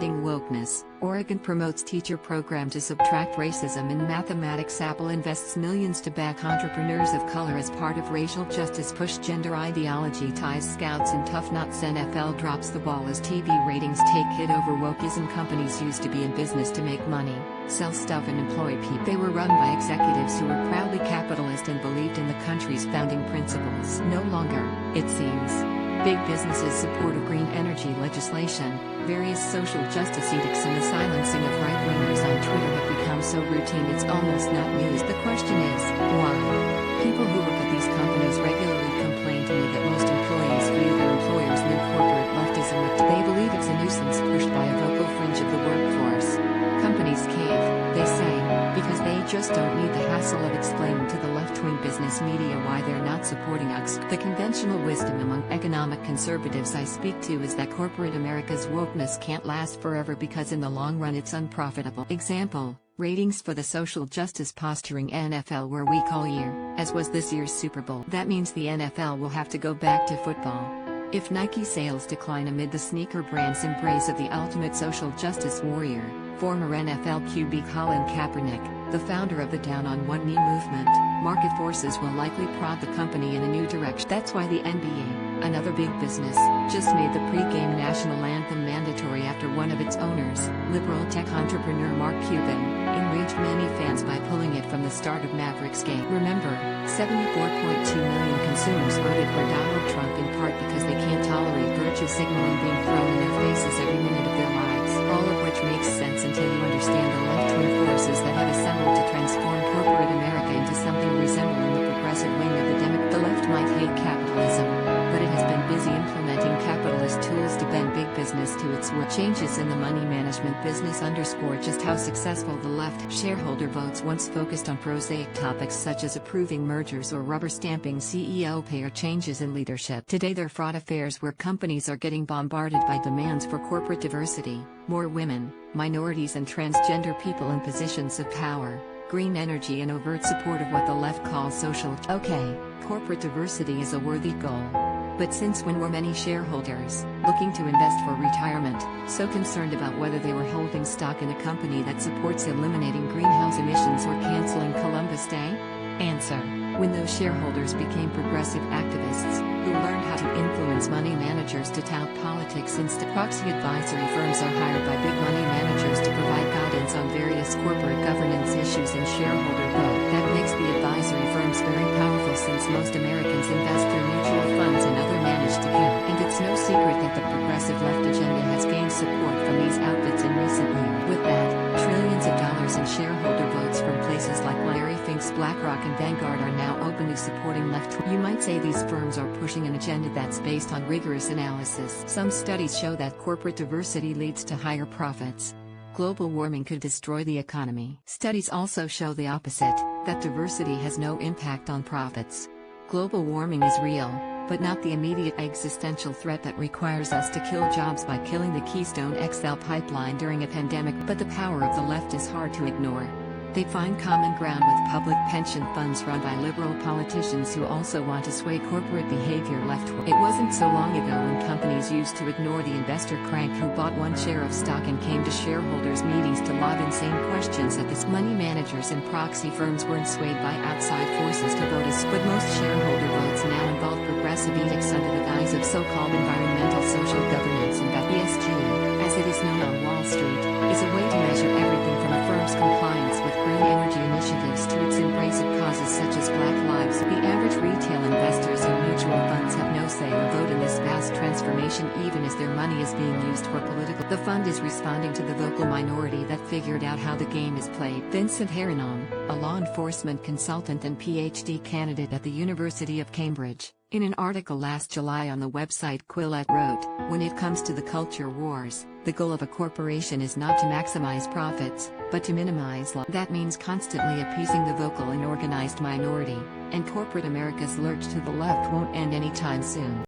Fighting Wokeness, Oregon promotes teacher program to subtract racism in mathematics. Apple invests millions to back entrepreneurs of color as part of racial justice push. Gender ideology ties Scouts in tough knots. NFL drops the ball as TV ratings take hit over wokeism. Companies used to be in business to make money, sell stuff and employ people. They were run by executives who were proudly capitalist and believed in the country's founding principles. No longer, it seems. Big businesses support of green energy legislation, various social justice edicts, and the silencing of right-wingers on Twitter have become so routine it's almost not news. The question is, why? People who work at these companies regularly complain to me that most employees view their employers' new corporate leftism. They believe it's a nuisance pushed by a vocal fringe of the workforce. Companies cave, they say, because they just don't need the hassle of explaining to the left-wing business media why they're not supporting us. The conventional wisdom among economic conservatives I speak to is that corporate America's wokeness can't last forever because in the long run it's unprofitable. Example, ratings for the social justice posturing NFL were weak all year, as was this year's Super Bowl. That means the NFL will have to go back to football. If Nike sales decline amid the sneaker brand's embrace of the ultimate social justice warrior, former NFL QB Colin Kaepernick, the founder of the Down on One Knee movement, market forces will likely prod the company in a new direction. That's why the NBA, another big business, just made the pre-game national anthem mandatory after one of its owners, liberal tech entrepreneur Mark Cuban, enraged many fans by pulling it from the start of Mavericks game. Remember, 74.2 million consumers voted for Donald Trump in part because they can't tolerate virtue signaling being thrown in their faces every minute of their lives. All of which makes sense until you understand the left-wing forces that have assembled to transform corporate America into something resembling the progressive wing of the Democrat. The left might hate capitalism, but it has been busy implementing capitalist tools to bend big business to its will. Changes in the money management business underscore just how successful the left. Shareholder votes once focused on prosaic topics such as approving mergers or rubber stamping CEO pay or changes in leadership. Today they're fraught affairs where companies are getting bombarded by demands for corporate diversity, more women, minorities and transgender people in positions of power, green energy and overt support of what the left calls social. Okay, corporate diversity is a worthy goal. But since when were many shareholders, looking to invest for retirement, so concerned about whether they were holding stock in a company that supports eliminating greenhouse emissions or canceling Columbus Day? Answer: when those shareholders became progressive activists, who learned how to influence money managers to tout politics instead. Proxy advisory firms are hired by big money managers to provide guidance on various corporate governance issues and shareholder vote. That makes the advisory firms very powerful since most Americans invest their mutual funds in other managed accounts. And it's no secret that the progressive left agenda has gained support from these outfits in recent years. With that, trillions of dollars in shareholder votes from places like Larry Fink's BlackRock and Vanguard are now openly supporting left. You might say these firms are pushing an agenda that's based on rigorous analysis. Some studies show that corporate diversity leads to higher profits. Global warming could destroy the economy. Studies also show the opposite, that diversity has no impact on profits. Global warming is real, but not the immediate existential threat that requires us to kill jobs by killing the Keystone XL pipeline during a pandemic. But the power of the left is hard to ignore. They find common ground with public pension funds run by liberal politicians who also want to sway corporate behavior leftward. It wasn't so long ago when companies used to ignore the investor crank who bought one share of stock and came to shareholders' meetings to lob insane questions at this. Money managers and proxy firms weren't swayed by outside forces to vote as, but most shareholder votes now involve progressive edicts under the guise of so-called environmental social governance. And ESG, as it is known on Wall Street, is a way to measure everything from a firm's compliance with green energy initiatives to its embrace of causes such as Black Lives. The average retail investors in mutual funds have no say or vote in this vast transformation even as their money is being used for political. The fund is responding to the vocal minority that figured out how the game is played. Vincent Haranon, a law enforcement consultant and PhD candidate at the University of Cambridge, in an article last July on the website Quillette wrote, "When it comes to the culture wars, the goal of a corporation is not to maximize profits, but to minimize loss. That means constantly appeasing the vocal and organized minority, and corporate America's lurch to the left won't end anytime soon."